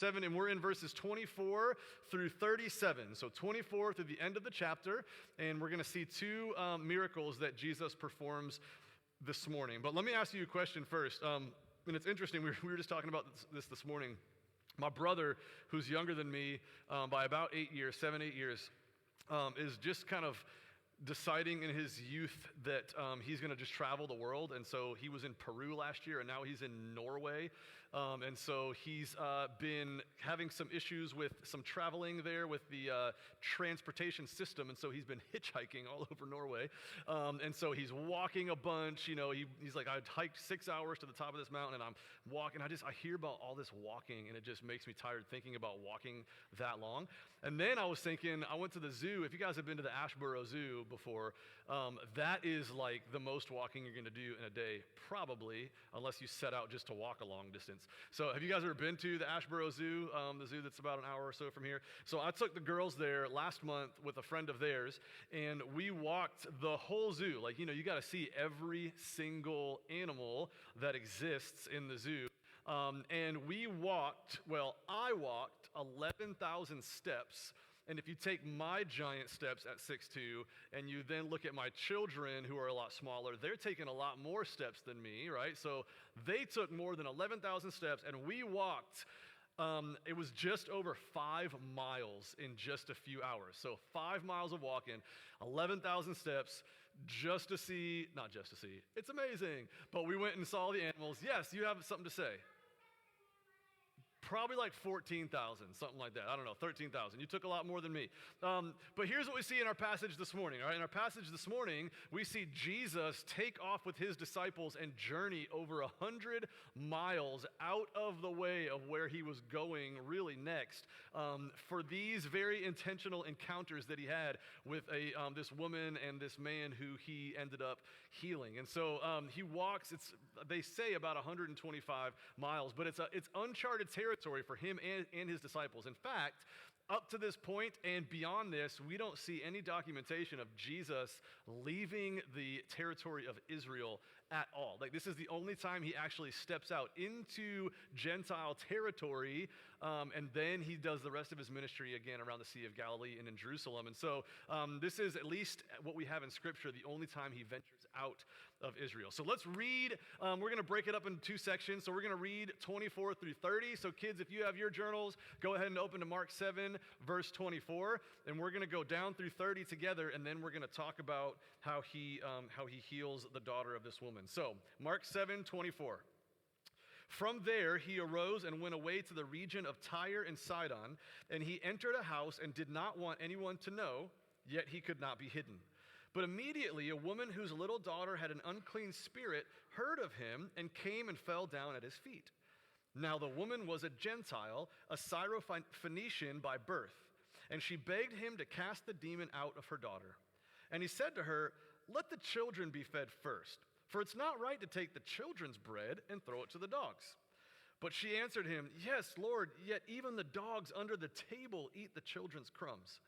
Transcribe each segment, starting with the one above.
7, and we're in verses 24 through 37. So 24 through the end of the chapter, and we're going to see two miracles that Jesus performs this morning. But let me ask you a question first. And it's interesting, we were just talking about this morning. My brother, who's younger than me by about 8 years, 7-8 years, is just kind of deciding in his youth that he's going to just travel the world. And so he was in Peru last year, and now he's in Norway. And so he's been having some issues with some traveling there with the transportation system. And so he's been hitchhiking all over Norway. And so he's walking a bunch. You know, he's like, I hiked 6 hours to the top of this mountain, and I'm walking. I hear about all this walking, and it just makes me tired thinking about walking that long. And then I was thinking, I went to the zoo. If you guys have been to the Ashboro Zoo before, that is like the most walking you're going to do in a day, probably, unless you set out just to walk a long distance. So have you guys ever been to the Ashboro Zoo, the zoo that's about an hour or so from here? So I took the girls there last month with a friend of theirs, and we walked the whole zoo. Like, you know, you got to see every single animal that exists in the zoo. And I walked 11,000 steps. And if you take my giant steps at 6'2", and you then look at my children who are a lot smaller, they're taking a lot more steps than me, right? So they took more than 11,000 steps, and we walked, it was just over 5 miles in just a few hours. So 5 miles of walking, 11,000 steps, not just to see, it's amazing. But we went and saw the animals. Yes, you have something to say. Probably like 14,000, something like that. I don't know, 13,000. You took a lot more than me. But here's what we see in our passage this morning. All right, in our passage this morning, we see Jesus take off with his disciples and journey over 100 miles out of the way of where he was going really next for these very intentional encounters that he had with this woman and this man who he ended up healing. And so he walks, they say about 125 miles, but it's uncharted territory for him and his disciples. In fact, up to this point and beyond this, we don't see any documentation of Jesus leaving the territory of Israel at all. Like, this is the only time he actually steps out into Gentile territory, and then he does the rest of his ministry again around the Sea of Galilee and in Jerusalem. And so this is, at least what we have in Scripture, the only time he ventures out of Israel. So let's read. We're going to break it up into two sections. So we're going to read 24 through 30. So kids, if you have your journals, go ahead and open to Mark 7, verse 24, and we're going to go down through 30 together, and then we're going to talk about how he heals the daughter of this woman. So, Mark 7, 24. From there he arose and went away to the region of Tyre and Sidon, and he entered a house and did not want anyone to know, yet he could not be hidden. But immediately a woman whose little daughter had an unclean spirit heard of him and came and fell down at his feet. Now the woman was a Gentile, a Syrophoenician by birth, and she begged him to cast the demon out of her daughter. And he said to her, "Let the children be fed first, for it's not right to take the children's bread and throw it to the dogs." But she answered him, "Yes, Lord, yet even the dogs under the table eat the children's crumbs."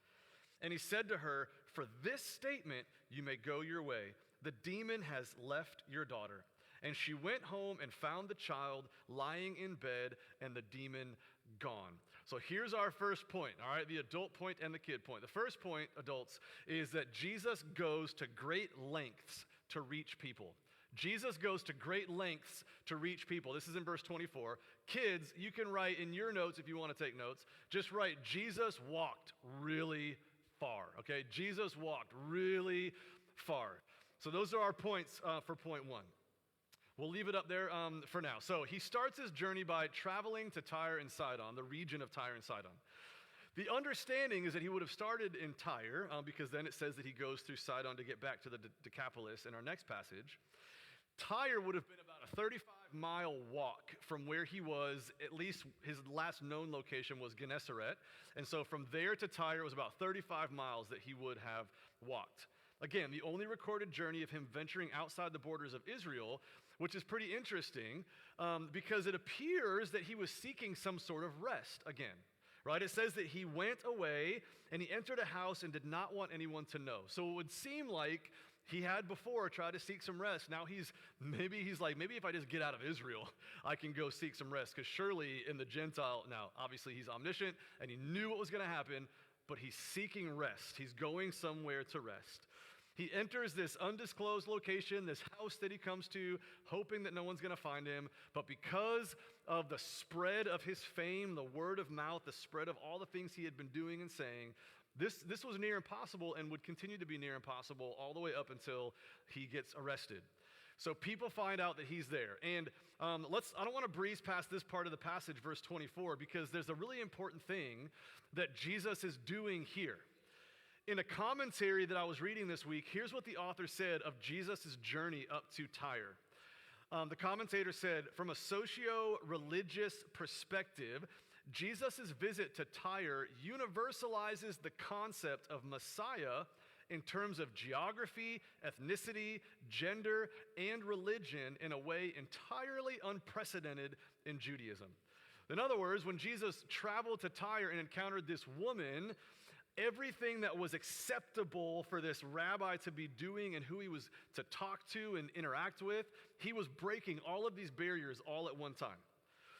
And he said to her, "For this statement you may go your way. The demon has left your daughter." And she went home and found the child lying in bed and the demon gone. So here's our first point, all right, the adult point and the kid point. The first point, adults, is that Jesus goes to great lengths to reach people. Jesus goes to great lengths to reach people. This is in verse 24. Kids, you can write in your notes if you want to take notes. Just write, Jesus walked really far, okay? Jesus walked really far. So those are our points for point one. We'll leave it up there for now. So he starts his journey by traveling to Tyre and Sidon, the region of Tyre and Sidon. The understanding is that he would have started in Tyre, because then it says that he goes through Sidon to get back to the Decapolis in our next passage. Tyre would have been about a 35-mile walk from where he was. At least his last known location was Gennesaret. And so from there to Tyre was about 35 miles that he would have walked. Again, the only recorded journey of him venturing outside the borders of Israel, which is pretty interesting because it appears that he was seeking some sort of rest again. Right? It says that he went away and he entered a house and did not want anyone to know. So it would seem like He had before tried to seek some rest. Now maybe if I just get out of Israel, I can go seek some rest. Because surely in the Gentile, now obviously he's omniscient and he knew what was going to happen, but he's seeking rest. He's going somewhere to rest. He enters this undisclosed location, this house that he comes to, hoping that no one's going to find him. But because of the spread of his fame, the word of mouth, the spread of all the things he had been doing and saying, this was near impossible and would continue to be near impossible all the way up until he gets arrested. So people find out that he's there. And I don't want to breeze past this part of the passage, verse 24, because there's a really important thing that Jesus is doing here. In a commentary that I was reading this week, here's what the author said of Jesus' journey up to Tyre. The commentator said, from a socio-religious perspective, Jesus' visit to Tyre universalizes the concept of Messiah in terms of geography, ethnicity, gender, and religion in a way entirely unprecedented in Judaism. In other words, when Jesus traveled to Tyre and encountered this woman, everything that was acceptable for this rabbi to be doing and who he was to talk to and interact with, he was breaking all of these barriers all at one time.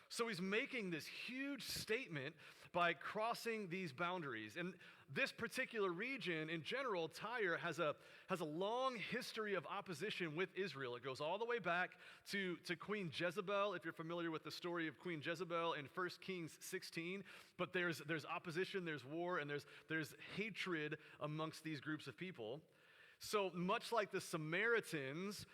So he's making this huge statement by crossing these boundaries. And this particular region in general, Tyre, has a long history of opposition with Israel. It goes all the way back to Queen Jezebel, if you're familiar with the story of Queen Jezebel in 1 Kings 16. But there's opposition, there's war, and there's hatred amongst these groups of people. So much like the Samaritans,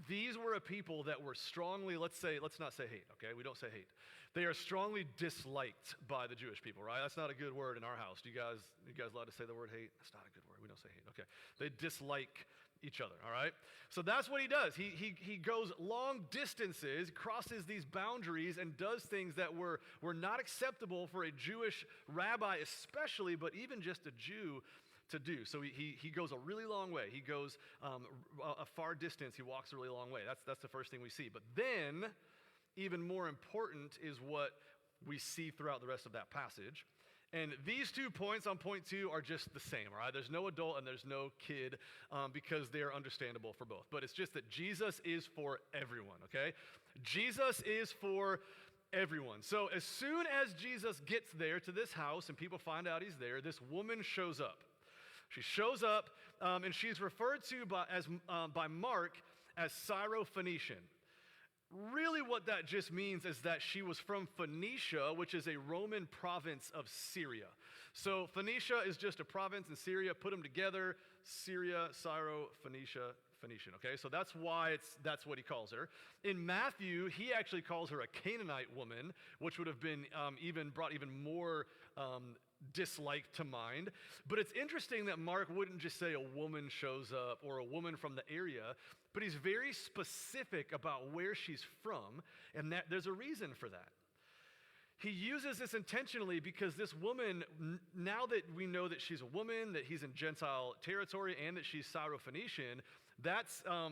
these were a people that were strongly, let's not say hate, okay? We don't say hate. They are strongly disliked by the Jewish people, right? That's not a good word in our house. You guys allowed to say the word hate? That's not a good word. We don't say hate, okay. They dislike each other, all right? So that's what he does. He goes long distances, crosses these boundaries, and does things that were not acceptable for a Jewish rabbi especially, but even just a Jew to do. So he goes a really long way. He goes a far distance. He walks a really long way. That's the first thing we see. But then, even more important is what we see throughout the rest of that passage. And these 2 points on point 2 are just the same, all right? There's no adult and there's no kid because they're understandable for both. But it's just that Jesus is for everyone, okay? Jesus is for everyone. So as soon as Jesus gets there to this house and people find out he's there, this woman shows up. She shows up, and she's referred to by Mark as Syrophoenician. Really what that just means is that she was from Phoenicia, which is a Roman province of Syria. So Phoenicia is just a province in Syria. Put them together, Syria, Syrophoenicia, Phoenician, okay? So that's why that's what he calls her. In Matthew, he actually calls her a Canaanite woman, which would have been brought even more dislike to mind. But it's interesting that Mark wouldn't just say a woman shows up or a woman from the area, but he's very specific about where she's from, and that there's a reason for that. He uses this intentionally because this woman, now that we know that she's a woman, that he's in Gentile territory, and that she's Syrophoenician,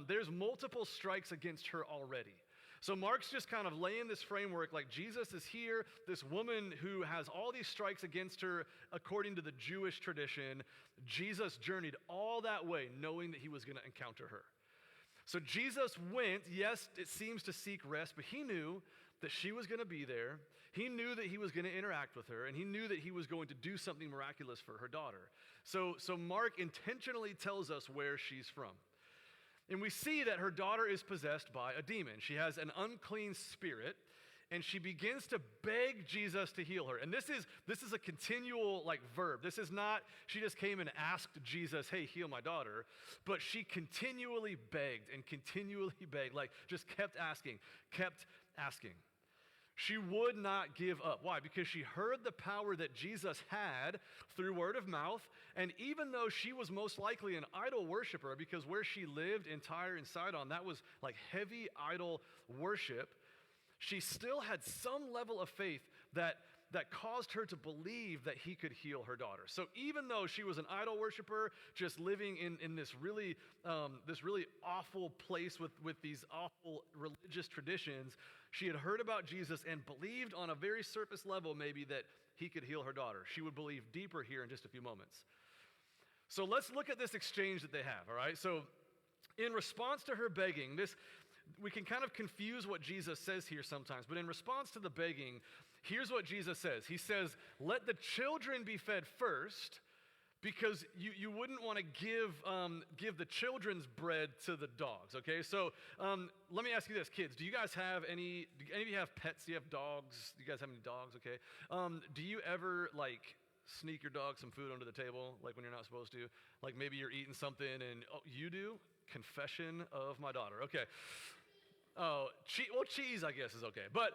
there's multiple strikes against her already. So Mark's just kind of laying this framework like Jesus is here, this woman who has all these strikes against her according to the Jewish tradition. Jesus journeyed all that way knowing that he was going to encounter her. So Jesus went, yes, it seems to seek rest, but he knew that she was going to be there. He knew that he was going to interact with her, and he knew that he was going to do something miraculous for her daughter. So Mark intentionally tells us where she's from. And we see that her daughter is possessed by a demon. She has an unclean spirit, and she begins to beg Jesus to heal her. And this is a continual verb. This is not, she just came and asked Jesus, hey, heal my daughter. But she continually begged and continually begged, just kept asking. She would not give up. Why? Because she heard the power that Jesus had through word of mouth, and even though she was most likely an idol worshiper, because where she lived in Tyre and Sidon, that was heavy idol worship, she still had some level of faith that caused her to believe that he could heal her daughter. So even though she was an idol worshiper, just living in this really awful place with these awful religious traditions, she had heard about Jesus and believed on a very surface level maybe that he could heal her daughter. She would believe deeper here in just a few moments. So let's look at this exchange that they have, all right? So in response to her begging, we can kind of confuse what Jesus says here sometimes, but in response to the begging, here's what Jesus says. He says, let the children be fed first, because you wouldn't want to give the children's bread to the dogs, okay? So let me ask you this, kids. Do any of you have pets? Do you have dogs? Do you guys have any dogs, okay? Do you ever, sneak your dog some food under the table, like when you're not supposed to? Like maybe you're eating something and, oh, you do? Confession of my daughter, okay. Oh, cheese, I guess, is okay. But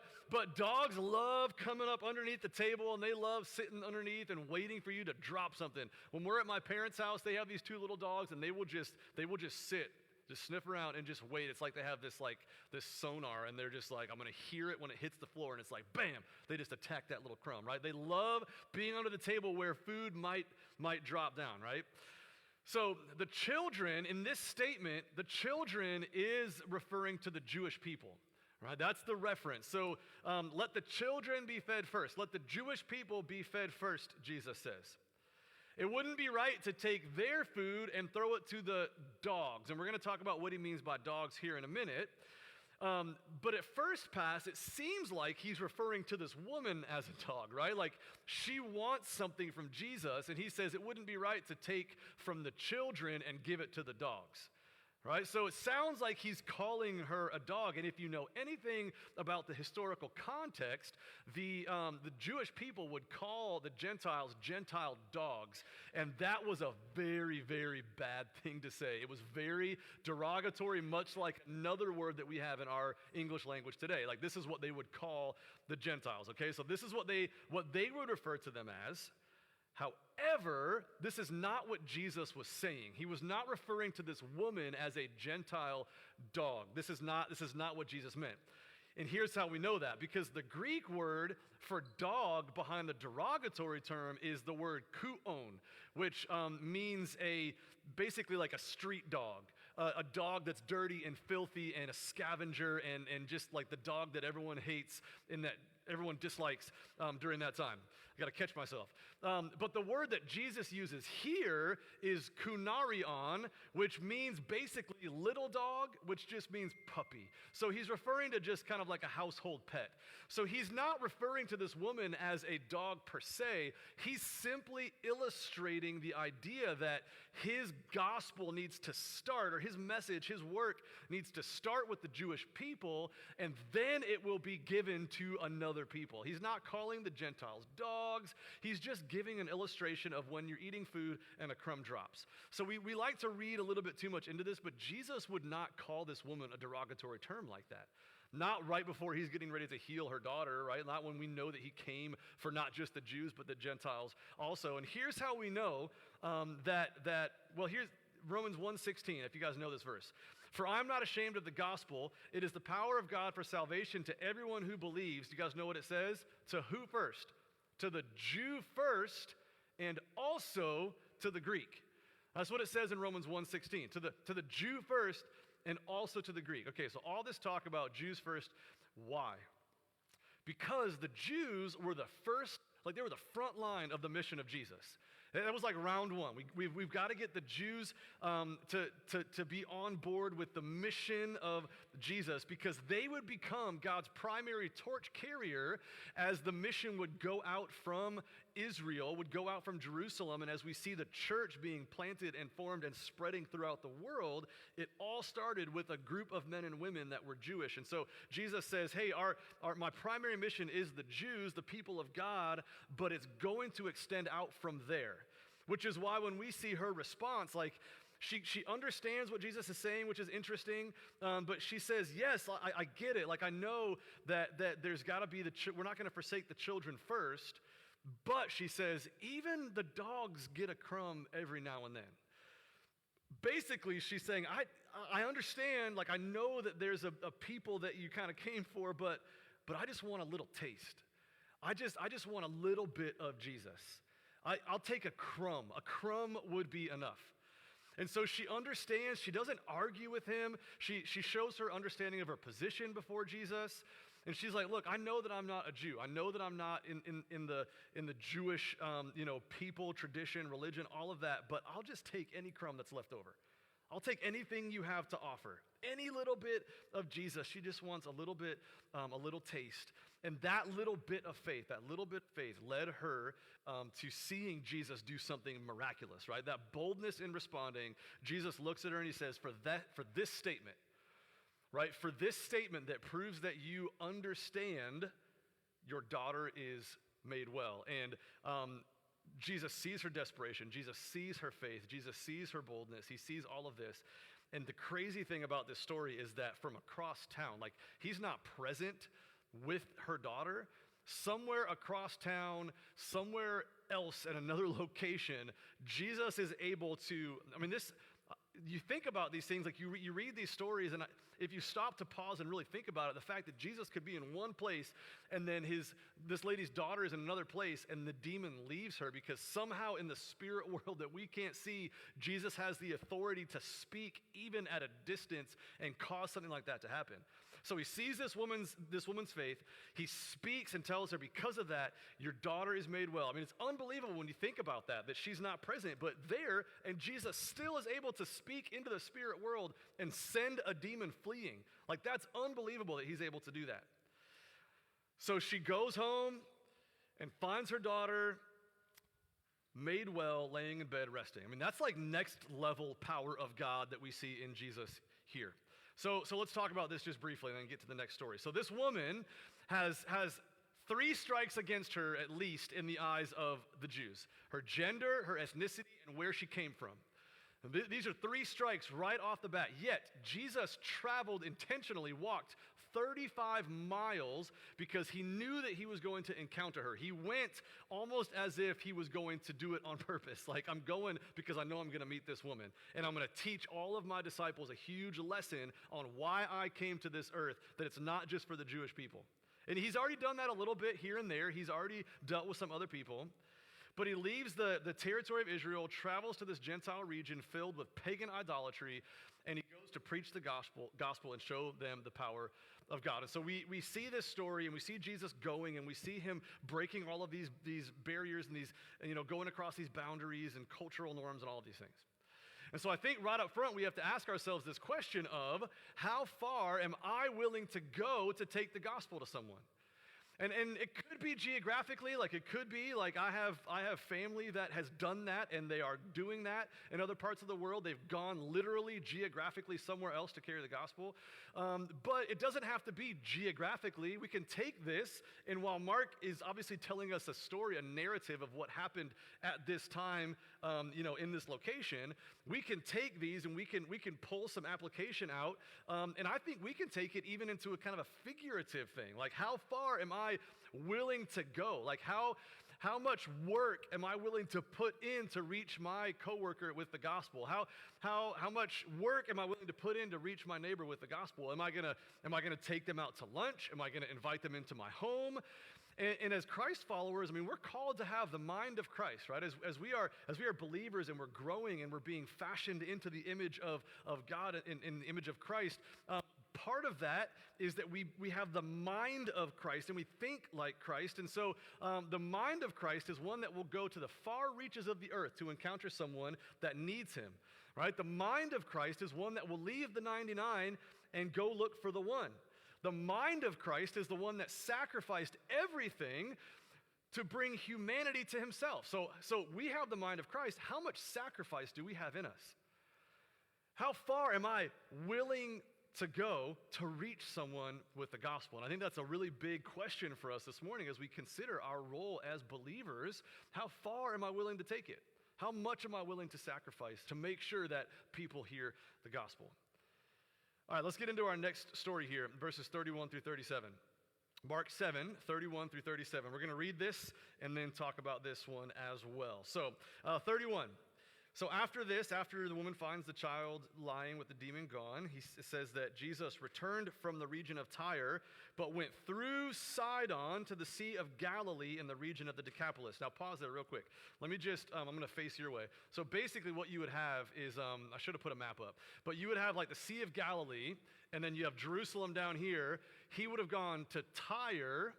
dogs love coming up underneath the table, and they love sitting underneath and waiting for you to drop something. When we're at my parents' house, they have these two little dogs, and they will just sit, just sniff around and just wait. It's like they have this sonar, and they're just like, I'm going to hear it when it hits the floor, and it's like, bam, they just attack that little crumb, right? They love being under the table where food might drop down, right? So the children, in this statement, the children is referring to the Jewish people, right? That's the reference. So let the children be fed first. Let the Jewish people be fed first, Jesus says. It wouldn't be right to take their food and throw it to the dogs. And we're going to talk about what he means by dogs here in a minute. But at first pass, it seems like he's referring to this woman as a dog, right? Like she wants something from Jesus, and he says it wouldn't be right to take from the children and give it to the dogs, right? So it sounds like he's calling her a dog, and if you know anything about the historical context, the Jewish people would call the Gentiles Gentile dogs, and that was a very, very bad thing to say. It was very derogatory, much like another word that we have in our English language today. Like this is what they would call the Gentiles, okay? So this is what they would refer to them as. However, this is not what Jesus was saying. He was not referring to this woman as a Gentile dog. This is not what Jesus meant. And here's how we know that, because the Greek word for dog behind the derogatory term is the word kuon, which means basically like a street dog, a dog that's dirty and filthy and a scavenger and just like the dog that everyone hates and that everyone dislikes during that time. I got to catch myself. But the word that Jesus uses here is kunarion, which means basically little dog, which just means puppy. So he's referring to just kind of like a household pet. So he's not referring to this woman as a dog per se. He's simply illustrating the idea that his gospel needs to start, or his message, his work needs to start with the Jewish people, and then it will be given to another people. He's not calling the Gentiles dogs. He's just giving an illustration of when you're eating food and a crumb drops. So we like to read a little bit too much into this, but Jesus would not call this woman a derogatory term like that. Not right before he's getting ready to heal her daughter, right? Not when we know that he came for not just the Jews, but the Gentiles also. And here's how we know here's Romans 1:16, if you guys know this verse. For I'm not ashamed of the gospel. It is the power of God for salvation to everyone who believes. Do you guys know what it says? To who first? To the Jew first, and also to the Greek. That's what it says in Romans 1:16. To the Jew first, and also to the Greek. Okay, so all this talk about Jews first, why? Because the Jews were the first, they were the front line of the mission of Jesus. That was like round one. We've got to get the Jews to be on board with the mission of Jesus, because they would become God's primary torch carrier as the mission would go out from Israel, would go out from Jerusalem. And as we see the church being planted and formed and spreading throughout the world, it all started with a group of men and women that were Jewish. And so Jesus says, hey, my primary mission is the Jews, the people of God, but it's going to extend out from there. Which is why when we see her response, she understands what Jesus is saying, which is interesting, but she says, yes, I get it. I know that there's got to be we're not going to forsake the children first, but she says, even the dogs get a crumb every now and then. Basically, she's saying, I understand, I know that there's a people that you kind of came for, but I just want a little taste. I just want a little bit of Jesus. I'll take a crumb. A crumb would be enough. And so she understands. She doesn't argue with him. She shows her understanding of her position before Jesus. And she's like, look, I know that I'm not a Jew. I know that I'm not in the Jewish people, tradition, religion, all of that, but I'll just take any crumb that's left over. I'll take anything you have to offer. Any little bit of Jesus. She just wants a little bit, a little taste. And that little bit of faith, led her to seeing Jesus do something miraculous, right? That boldness in responding, Jesus looks at her and he says, for this statement, right? For this statement that proves that you understand, your daughter is made well. And Jesus sees her desperation. Jesus sees her faith. Jesus sees her boldness. He sees all of this. And the crazy thing about this story is that from across town, like he's not present with her daughter, somewhere across town, somewhere else at another location, Jesus is able to, you think about these things, like you read these stories, and if you stop to pause and really think about it, the fact that Jesus could be in one place and then this lady's daughter is in another place and the demon leaves her because somehow in the spirit world that we can't see, Jesus has the authority to speak even at a distance and cause something like that to happen. So he sees this woman's faith. He speaks and tells her, because of that, your daughter is made well. I mean, it's unbelievable when you think about that she's not present, but there, and Jesus still is able to speak into the spirit world and send a demon fleeing. Like, that's unbelievable that he's able to do that. So she goes home and finds her daughter made well, laying in bed, resting. I mean, that's like next level power of God that we see in Jesus here. So let's talk about this just briefly and then get to the next story. So this woman has 3 strikes against her, at least in the eyes of the Jews: her gender, her ethnicity, and where she came from. These are 3 strikes right off the bat. Yet Jesus traveled intentionally, walked 35 miles because he knew that he was going to encounter her. He went almost as if he was going to do it on purpose. Like, I'm going because I know I'm going to meet this woman, and I'm going to teach all of my disciples a huge lesson on why I came to this earth, that it's not just for the Jewish people. And he's already done that a little bit here and there. He's already dealt with some other people. But he leaves the territory of Israel, travels to this Gentile region filled with pagan idolatry, and he goes to preach the gospel and show them the power of God. And so we see this story, and we see Jesus going, and we see him breaking all of these barriers and these, going across these boundaries and cultural norms and all of these things. And so I think right up front, we have to ask ourselves this question of, how far am I willing to go to take the gospel to someone? And it could be geographically, like it could be like I have family that has done that, and they are doing that in other parts of the world. They've gone literally geographically somewhere else to carry the gospel. But it doesn't have to be geographically. We can take this, and while Mark is obviously telling us a story, a narrative of what happened at this time, in this location, we can take these and we can pull some application out. And I think we can take it even into a kind of a figurative thing. Like, how far am I willing to go? Like, how much work am I willing to put in to reach my coworker with the gospel? How much work am I willing to put in to reach my neighbor with the gospel? Am I gonna take them out to lunch? Am I gonna invite them into my home? And as Christ followers, we're called to have the mind of Christ, right? As we are believers and we're growing and we're being fashioned into the image of God, in the image of Christ, part of that is that we have the mind of Christ and we think like Christ. And so the mind of Christ is one that will go to the far reaches of the earth to encounter someone that needs him, right? The mind of Christ is one that will leave the 99 and go look for the one. The mind of Christ is the one that sacrificed everything to bring humanity to himself. So we have the mind of Christ. How much sacrifice do we have in us? How far am I willing to go to reach someone with the gospel? And I think that's a really big question for us this morning as we consider our role as believers. How far am I willing to take it? How much am I willing to sacrifice to make sure that people hear the gospel? All right, let's get into our next story here, verses 31 through 37. Mark 7, 31 through 37. We're going to read this and then talk about this one as well. So, 31. So after the woman finds the child lying with the demon gone, it says that Jesus returned from the region of Tyre, but went through Sidon to the Sea of Galilee in the region of the Decapolis. Now pause there real quick. Let me just, I'm going to face your way. So basically what you would have is, I should have put a map up, but you would have like the Sea of Galilee, and then you have Jerusalem down here. He would have gone to Tyre.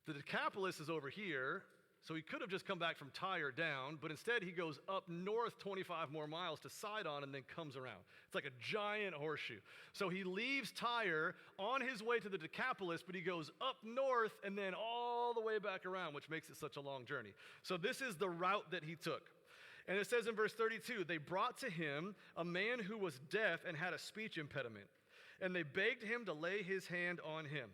The Decapolis is over here. So he could have just come back from Tyre down, but instead he goes up north 25 more miles to Sidon and then comes around. It's like a giant horseshoe. So he leaves Tyre on his way to the Decapolis, but he goes up north and then all the way back around, which makes it such a long journey. So this is the route that he took. And it says in verse 32, they brought to him a man who was deaf and had a speech impediment, and they begged him to lay his hand on him.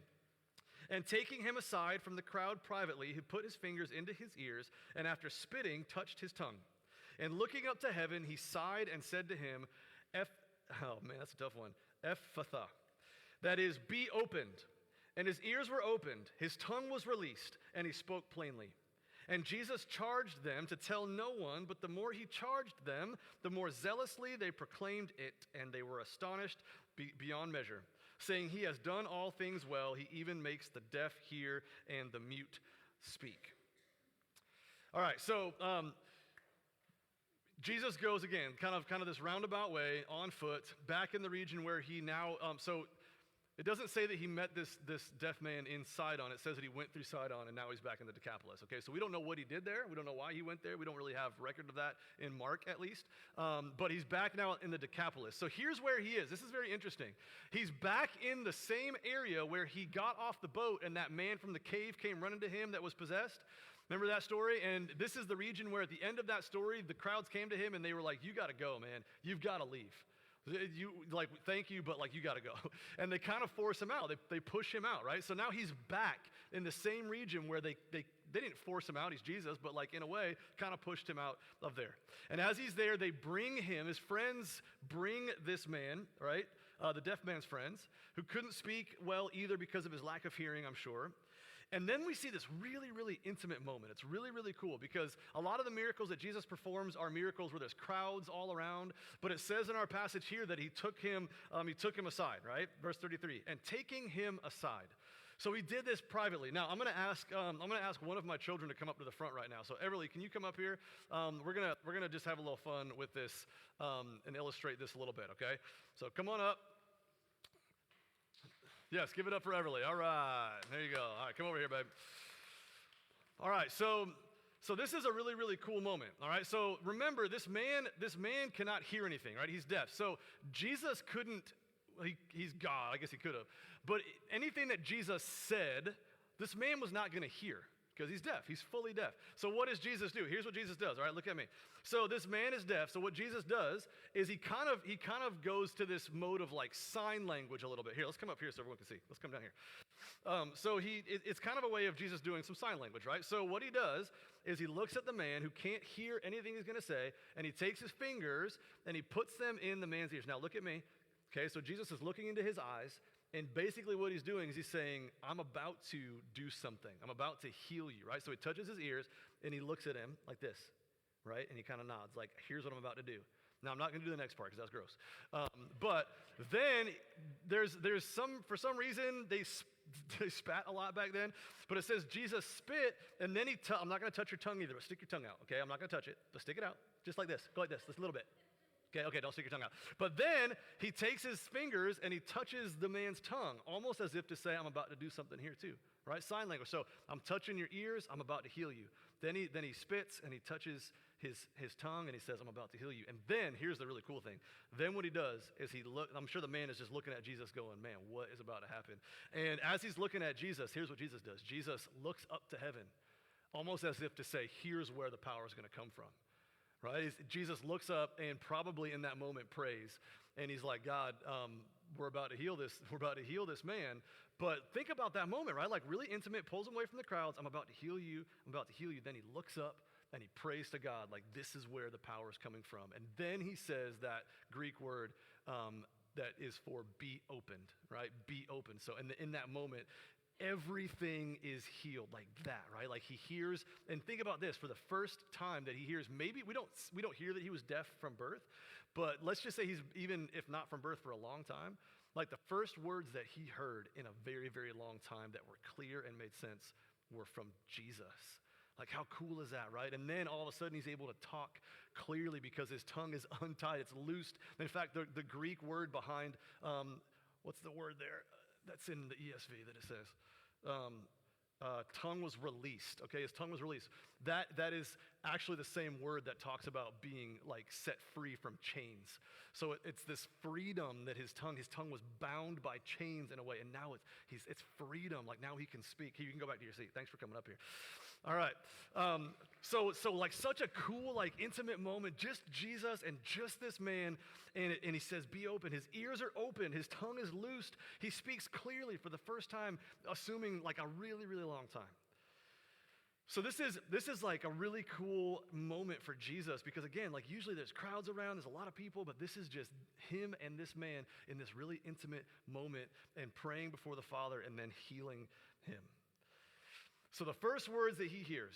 And taking him aside from the crowd privately, he put his fingers into his ears, and after spitting, touched his tongue. And looking up to heaven, he sighed and said to him, oh man, that's a tough one, Ephphatha, that is, be opened. And his ears were opened, his tongue was released, and he spoke plainly. And Jesus charged them to tell no one, but the more he charged them, the more zealously they proclaimed it, and they were astonished beyond measure, saying, he has done all things well. He even makes the deaf hear and the mute speak. All right, so Jesus goes again, kind of this roundabout way on foot, back in the region where he now, so it doesn't say that he met this deaf man in Sidon. It says that he went through Sidon and now he's back in the Decapolis. Okay, so we don't know what he did there. We don't know why he went there. We don't really have record of that in Mark, at least. But he's back now in the Decapolis. So here's where he is. This is very interesting. He's back in the same area where he got off the boat and that man from the cave came running to him that was possessed. Remember that story? And this is the region where at the end of that story, the crowds came to him and they were like, you got to go, man. You've got to leave. You like, thank you, but like, you got to go. And they kind of force him out. They push him out, right? So now he's back in the same region where they didn't force him out. He's Jesus, but like in a way, kind of pushed him out of there. And as he's there, they bring him, his friends bring this man, right? The deaf man's friends, who couldn't speak well either because of his lack of hearing, I'm sure. And then we see this really, really intimate moment. It's really, really cool because a lot of the miracles that Jesus performs are miracles where there's crowds all around. But it says in our passage here that he took him aside, right? Verse 33, and taking him aside. So he did this privately. Now I'm going to ask one of my children to come up to the front right now. So Everly, can you come up here? We're gonna just have a little fun with this and illustrate this a little bit, okay? So come on up. Yes, give it up for Everly. All right, there you go. All right, come over here, babe. All right, so this is a really, really cool moment. All right, so remember, this man cannot hear anything, right? He's deaf. So Jesus couldn't. He's God. I guess he could have. But anything that Jesus said, this man was not going to hear because he's deaf. He's fully deaf. So what does Jesus do? Here's what Jesus does. All right, look at me. So this man is deaf. So what Jesus does is he kind of goes to this mode of like sign language a little bit. Here, let's come up here so everyone can see. Let's come down here. It's kind of a way of Jesus doing some sign language, right? So what he does is he looks at the man who can't hear anything he's going to say, and he takes his fingers and he puts them in the man's ears. Now look at me. Okay, so Jesus is looking into his eyes, and basically what he's doing is he's saying, I'm about to do something. I'm about to heal you, right? So he touches his ears, and he looks at him like this, right? And he kind of nods, like, here's what I'm about to do. Now, I'm not going to do the next part because that's gross. But then there's for some reason, they spat a lot back then. But it says Jesus spit, and then I'm not going to touch your tongue either, but stick your tongue out, okay? I'm not going to touch it, but stick it out, just like this. Go like this, just a little bit. Okay, don't stick your tongue out. But then he takes his fingers and he touches the man's tongue, almost as if to say, I'm about to do something here too, right? Sign language. So I'm touching your ears, I'm about to heal you. Then he spits and he touches his tongue and he says, I'm about to heal you. And then, here's the really cool thing. Then what he does is I'm sure the man is just looking at Jesus going, man, what is about to happen? And as he's looking at Jesus, here's what Jesus does. Jesus looks up to heaven, almost as if to say, here's where the power is going to come from. Right? Jesus looks up and probably in that moment prays. And he's like, God, we're about to heal this. We're about to heal this man. But think about that moment, right? Like really intimate, pulls him away from the crowds. I'm about to heal you. I'm about to heal you. Then he looks up and he prays to God. Like this is where the power is coming from. And then he says that Greek word that is for be opened, right? Be open. So in that moment, everything is healed like that, right? Like he hears, and think about this, for the first time that he hears, maybe we don't hear that he was deaf from birth, but let's just say he's, even if not from birth, for a long time, like the first words that he heard in a very, very long time that were clear and made sense were from Jesus. Like how cool is that, right? And then all of a sudden he's able to talk clearly because his tongue is untied, it's loosed. In fact, the Greek word behind, what's the word there? That's in the ESV that it says. Tongue was released, okay? His tongue was released. That is actually the same word that talks about being like set free from chains. So it's this freedom that his tongue was bound by chains in a way, and now it's freedom. Like now he can speak. You can go back to your seat. Thanks for coming up here. All right. So like such a cool, like intimate moment, just Jesus and just this man, and he says, be open. His ears are open. His tongue is loosed. He speaks clearly for the first time, assuming like a really, really long time. So this is like a really cool moment for Jesus because again, like usually there's crowds around, there's a lot of people, but this is just him and this man in this really intimate moment and praying before the Father and then healing him. So the first words that he hears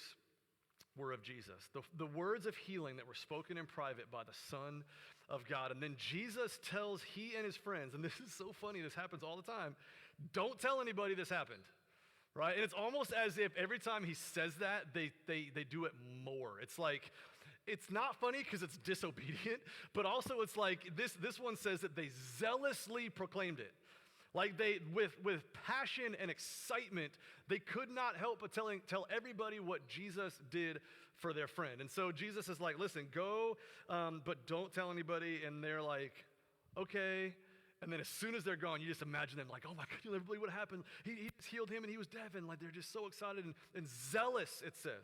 were of Jesus, the words of healing that were spoken in private by the Son of God. And then Jesus tells he and his friends, and this is so funny, this happens all the time, don't tell anybody this happened. Right? And it's almost as if every time he says that, they do it more. It's like, it's not funny because it's disobedient, but also it's like this one says that they zealously proclaimed it. Like they, with passion and excitement, they could not help but tell everybody what Jesus did for their friend. And so Jesus is like, listen, go, but don't tell anybody. And they're like, okay. And then as soon as they're gone, you just imagine them like, oh my God, you'll never believe what happened. He just healed him and he was deaf. And like they're just so excited and zealous, it says.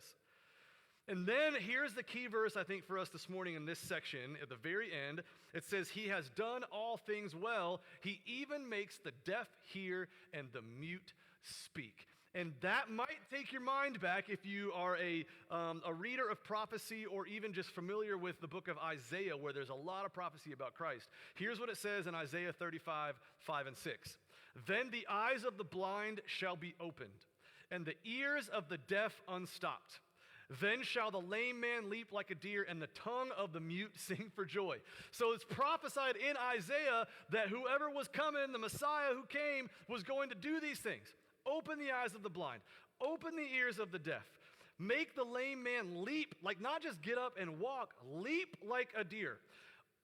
And then here's the key verse, I think, for us this morning in this section. At the very end, it says, he has done all things well. He even makes the deaf hear and the mute speak. And that might take your mind back if you are a reader of prophecy or even just familiar with the book of Isaiah, where there's a lot of prophecy about Christ. Here's what it says in Isaiah 35, 5 and 6. Then the eyes of the blind shall be opened, and the ears of the deaf unstopped. Then shall the lame man leap like a deer, and the tongue of the mute sing for joy. So it's prophesied in Isaiah that whoever was coming, the Messiah who came, was going to do these things. Open the eyes of the blind. Open the ears of the deaf. Make the lame man leap, like not just get up and walk, leap like a deer.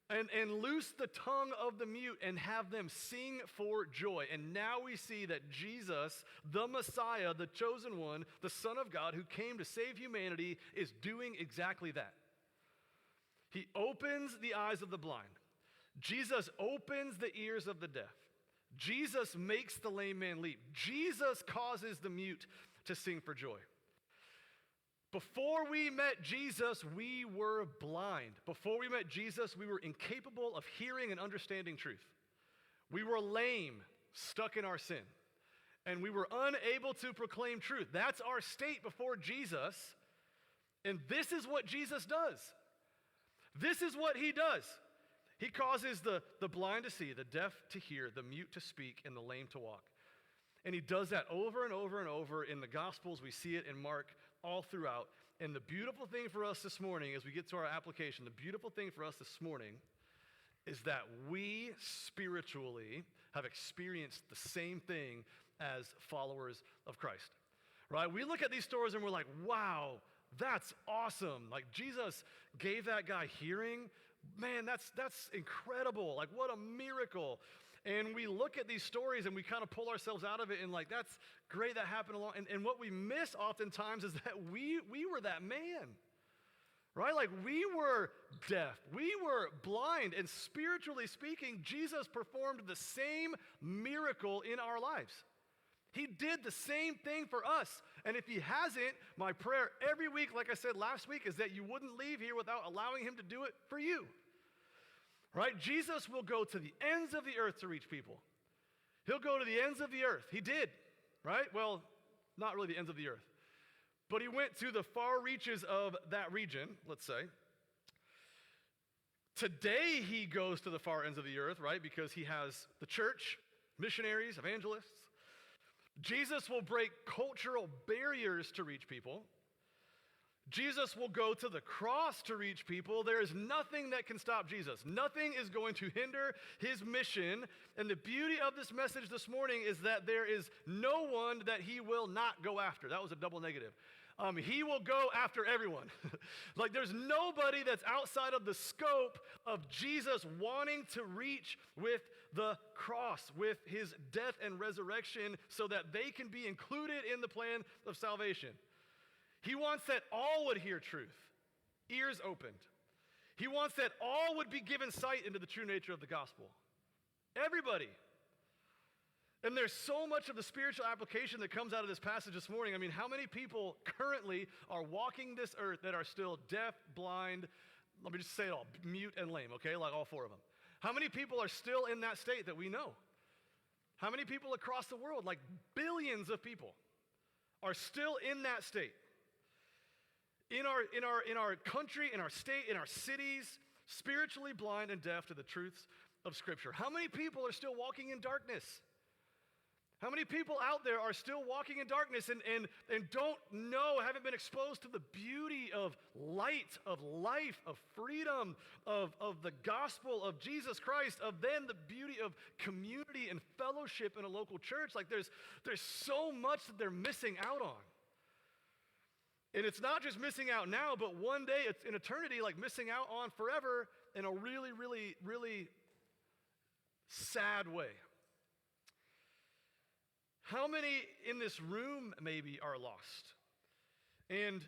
And loose the tongue of the mute and have them sing for joy. And now we see that Jesus, the Messiah, the chosen one, the Son of God who came to save humanity, is doing exactly that. He opens the eyes of the blind. Jesus opens the ears of the deaf. Jesus makes the lame man leap. Jesus causes the mute to sing for joy. Before we met Jesus, we were blind. Before we met Jesus, we were incapable of hearing and understanding truth. We were lame, stuck in our sin. And we were unable to proclaim truth. That's our state before Jesus. And this is what Jesus does. This is what he does. He causes the blind to see, the deaf to hear, the mute to speak, and the lame to walk. And he does that over and over and over in the Gospels. We see it in Mark all throughout. And the beautiful thing for us this morning, as we get to our application, the beautiful thing for us this morning is that we spiritually have experienced the same thing as followers of Christ. Right? We look at these stories and we're like, wow, that's awesome. Like Jesus gave that guy hearing. Man, that's incredible. Like, what a miracle. And we look at these stories and we kind of pull ourselves out of it and like, that's great, that happened along. And what we miss oftentimes is that we were that man, right? Like we were deaf, we were blind, and spiritually speaking, Jesus performed the same miracle in our lives. He did the same thing for us. And if he hasn't, my prayer every week, like I said last week, is that you wouldn't leave here without allowing him to do it for you. Right? Jesus will go to the ends of the earth to reach people. He'll go to the ends of the earth. He did, right? Well, not really the ends of the earth. But he went to the far reaches of that region, let's say. Today he goes to the far ends of the earth, right? Because he has the church, missionaries, evangelists. Jesus will break cultural barriers to reach people. Jesus will go to the cross to reach people. There is nothing that can stop Jesus. Nothing is going to hinder his mission. And the beauty of this message this morning is that there is no one that he will not go after. That was a double negative. He will go after everyone. Like there's nobody that's outside of the scope of Jesus wanting to reach with the cross, with his death and resurrection so that they can be included in the plan of salvation. He wants that all would hear truth, ears opened. He wants that all would be given sight into the true nature of the gospel. Everybody. And there's so much of the spiritual application that comes out of this passage this morning. I mean, how many people currently are walking this earth that are still deaf, blind, let me just say it all, mute and lame, okay? Like all four of them. How many people are still in that state that we know? How many people across the world, like billions of people, are still in that state? In our country, in our state, in our cities, spiritually blind and deaf to the truths of Scripture. How many people are still walking in darkness? How many people out there are still walking in darkness and don't know, haven't been exposed to the beauty of light, of life, of freedom, of the gospel of Jesus Christ, of then the beauty of community and fellowship in a local church? Like there's so much that they're missing out on. And it's not just missing out now, but one day, it's in eternity, like missing out on forever in a really, really, really sad way. How many in this room maybe are lost? And,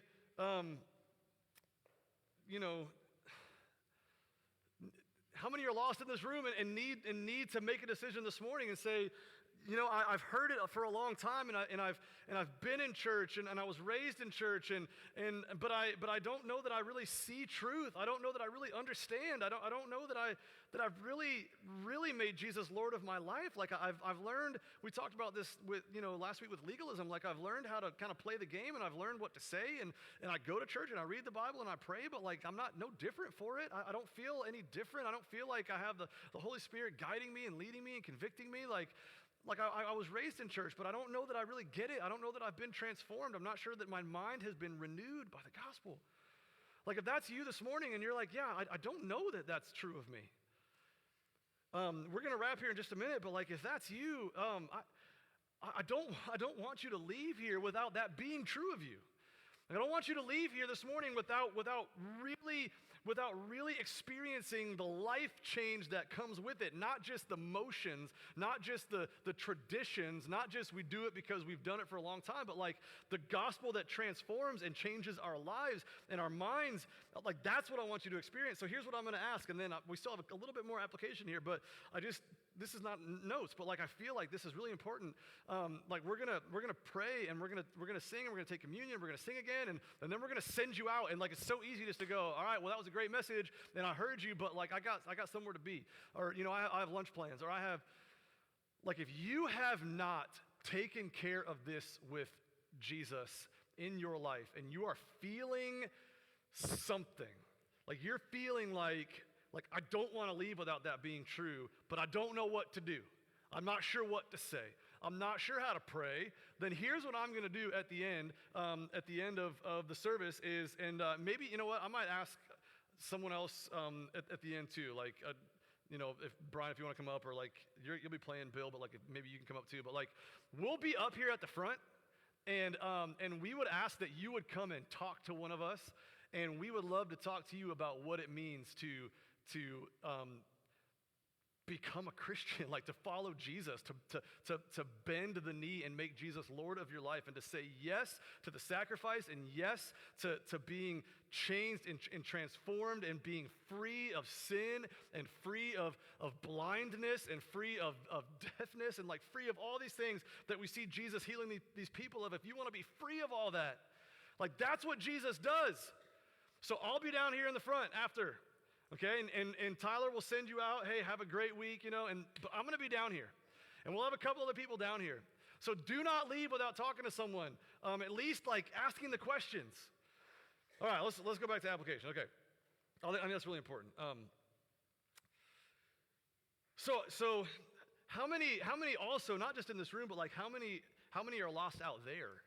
how many are lost in this room and need to make a decision this morning and say, I've heard it for a long time, and I've been in church, and I was raised in church, but I don't know that I really see truth. I don't know that I really understand. I don't know that I've really made Jesus Lord of my life. Like I've learned. We talked about this with last week with legalism. Like I've learned how to kind of play the game, and I've learned what to say, and I go to church and I read the Bible and I pray, but like I'm not no different for it. I don't feel any different. I don't feel like I have the Holy Spirit guiding me and leading me and convicting me. Like I was raised in church, but I don't know that I really get it. I don't know that I've been transformed. I'm not sure that my mind has been renewed by the gospel. Like if that's you this morning and you're like, yeah, I don't know that that's true of me. We're going to wrap here in just a minute, but like if that's you, I don't want you to leave here without that being true of you. I don't want you to leave here this morning without really experiencing the life change that comes with it. Not just the motions, not just the traditions, not just we do it because we've done it for a long time, but like the gospel that transforms and changes our lives and our minds. Like that's what I want you to experience. So here's what I'm going to ask, and then we still have a little bit more application here, but this is not notes, but like I feel like this is really important. Like we're gonna pray and we're gonna sing and we're gonna take communion. We're gonna sing again and then we're gonna send you out. And like it's so easy just to go, all right, well that was a great message and I heard you, but like I got somewhere to be, or I have lunch plans, or I have like if you have not taken care of this with Jesus in your life and you are feeling something, like you're feeling like I don't want to leave without that being true, but I don't know what to do. I'm not sure what to say. I'm not sure how to pray. Then here's what I'm going to do at the end of the service is, and maybe, you know what, I might ask someone else at the end too, like, if Brian, if you want to come up, or like, you'll be playing Bill, but like, maybe you can come up too, but like, we'll be up here at the front, and we would ask that you would come and talk to one of us, and we would love to talk to you about what it means to become a Christian, like to follow Jesus, to bend the knee and make Jesus Lord of your life, and to say yes to the sacrifice, and yes to being changed and transformed, and being free of sin, and free of blindness, and free of deafness, and like free of all these things that we see Jesus healing these people of. If you want to be free of all that, like that's what Jesus does. So I'll be down here in the front after. Okay, and Tyler will send you out, hey, have a great week, but I'm going to be down here. And we'll have a couple other people down here. So do not leave without talking to someone, at least like asking the questions. All right, let's go back to application. Okay, I think that's really important. So how many also, not just in this room, but like how many are lost out there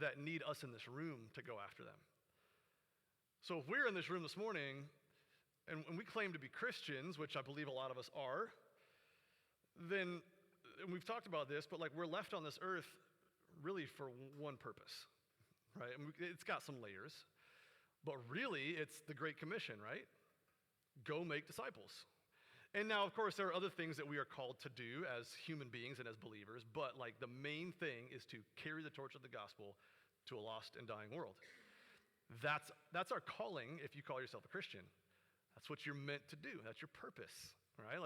that need us in this room to go after them? So if we're in this room this morning, and we claim to be Christians, which I believe a lot of us are, then, and we've talked about this, but like we're left on this earth really for one purpose, right? And it's got some layers, but really it's the Great Commission, right? Go make disciples. And now, of course, there are other things that we are called to do as human beings and as believers, but like the main thing is to carry the torch of the gospel to a lost and dying world. That's our calling if you call yourself a Christian. That's what you're meant to do. That's your purpose, right?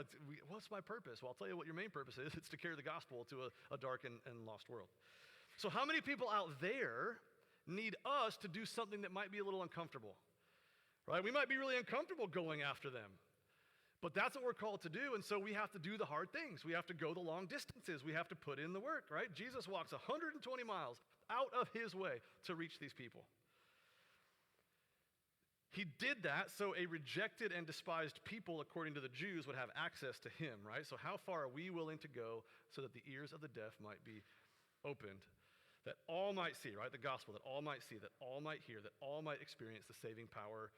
What's my purpose? Well, I'll tell you what your main purpose is. It's to carry the gospel to a dark and lost world. So how many people out there need us to do something that might be a little uncomfortable, right? We might be really uncomfortable going after them. But that's what we're called to do, and so we have to do the hard things. We have to go the long distances. We have to put in the work, right? Jesus walks 120 miles out of his way to reach these people. He did that so a rejected and despised people, according to the Jews, would have access to him, right? So how far are we willing to go so that the ears of the deaf might be opened, that all might see, right? The gospel, that all might see, that all might hear, that all might experience the saving power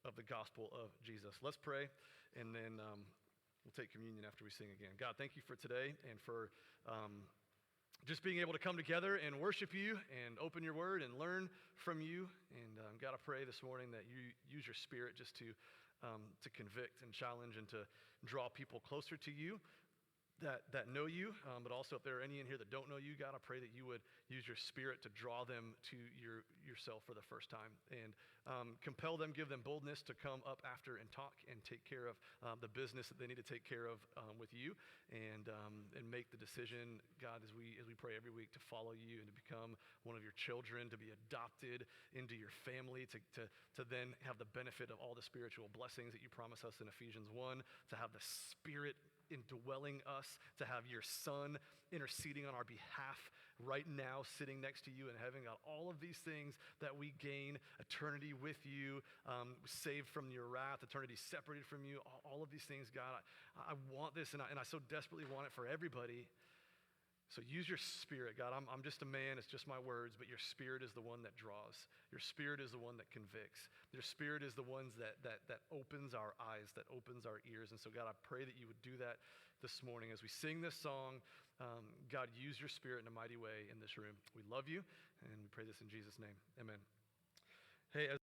of the gospel of Jesus. Let's pray, and then we'll take communion after we sing again. God, thank you for today and for just being able to come together and worship you and open your word and learn from you. And God, I pray this morning that you use your spirit just to convict and challenge and to draw people closer to you that know you, but also if there are any in here that don't know you, God, I pray that you would use your spirit to draw them to yourself for the first time and compel them, give them boldness to come up after and talk and take care of the business that they need to take care of with you and make the decision, God, as we pray every week to follow you and to become one of your children, to be adopted into your family, to then have the benefit of all the spiritual blessings that you promise us in Ephesians 1, to have the Spirit indwelling us, to have your Son interceding on our behalf right now, sitting next to you in heaven. God, all of these things that we gain, eternity with you, saved from your wrath, eternity separated from you, all of these things, God, I want this, and I so desperately want it for everybody. So use your spirit, God. I'm just a man, it's just my words, but your spirit is the one that draws. Your spirit is the one that convicts. Your spirit is the one that opens our eyes, that opens our ears. And so, God, I pray that you would do that this morning. As we sing this song, God, use your spirit in a mighty way in this room. We love you, and we pray this in Jesus' name. Amen. Hey,